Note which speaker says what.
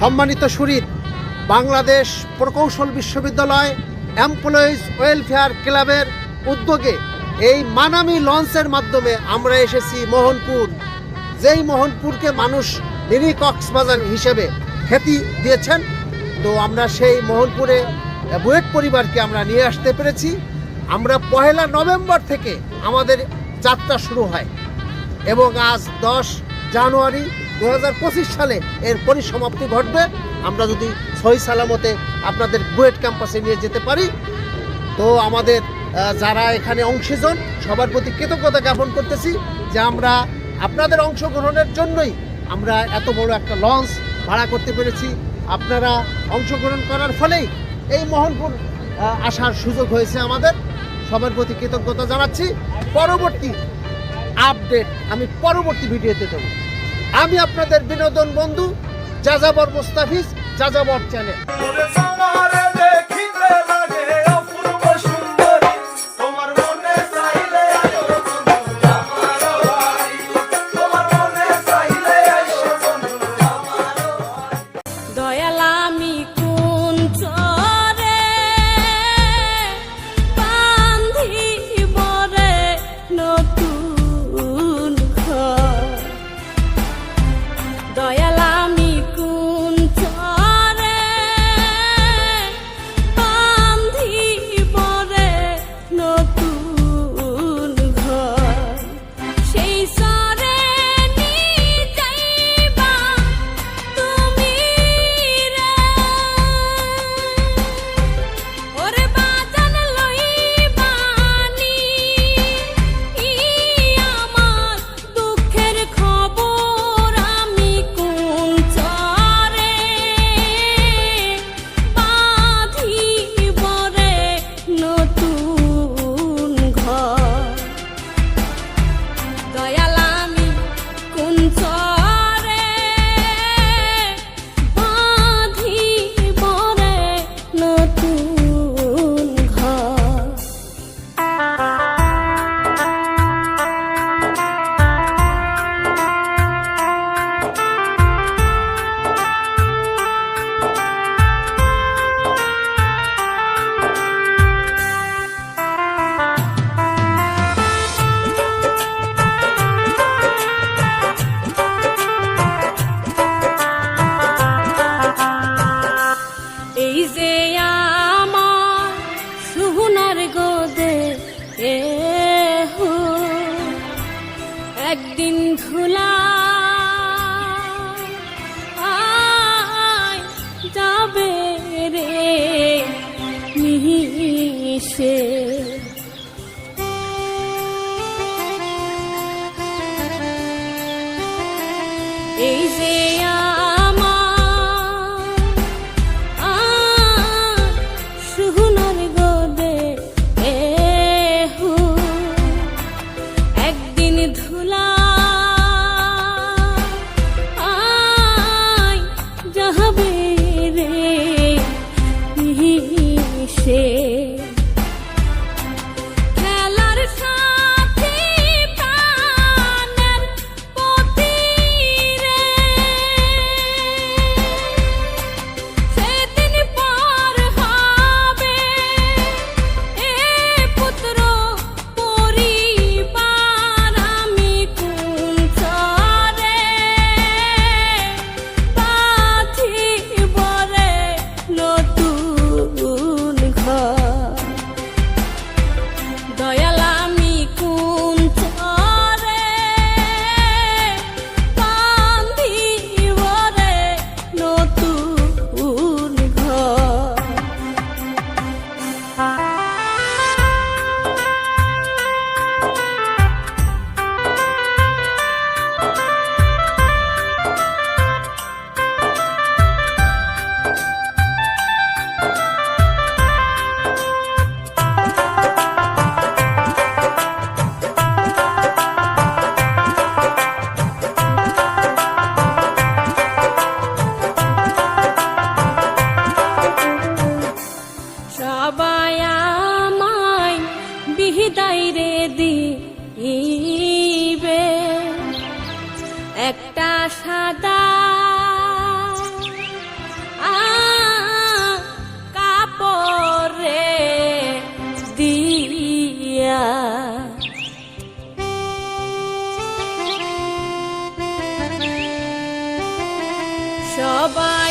Speaker 1: সম্মানিত শরীর বাংলাদেশ প্রকৌশল বিশ্ববিদ্যালয় এমপ্লয়িজ ওয়েলফেয়ার ক্লাবের উদ্যোগে এই মানামি লঞ্চের মাধ্যমে আমরা এসেছি মোহনপুর, যেই মোহনপুরকে মানুষ মিনি কক্সবাজার হিসেবে খ্যাতি দিয়েছেন। তো আমরা সেই মোহনপুরে বুয়েট পরিবারকে আমরা নিয়ে আসতে পেরেছি। আমরা 1 নভেম্বর থেকে আমাদের যাত্রা শুরু হয় এবং আজ 10 জানুয়ারি 2025 সালে এর পরিসমাপ্তি ঘটবে। আমরা যদি সহি সালামতে আপনাদের বুয়েট ক্যাম্পাসে নিয়ে যেতে পারি, তো আমাদের যারা এখানে অংশীজন সবার প্রতি কৃতজ্ঞতা জ্ঞাপন করতেছি যে আমরা আপনাদের অংশগ্রহণের জন্যই আমরা এত বড় একটা লঞ্চ ভাড়া করতে পেরেছি। আপনারা অংশগ্রহণ করার ফলেই এই মোহনপুর আসার সুযোগ হয়েছে আমাদের। সবার প্রতি কৃতজ্ঞতা জানাচ্ছি। পরবর্তী আপডেট আমি পরবর্তী ভিডিওতে দেব। আমি আপনাদের বিনোদন বন্ধু যাযাবর মোস্তাফিজ, যাযাবর চ্যানেল।
Speaker 2: একদিন ধুলা যাবে রে মিশে, এই যে সবাই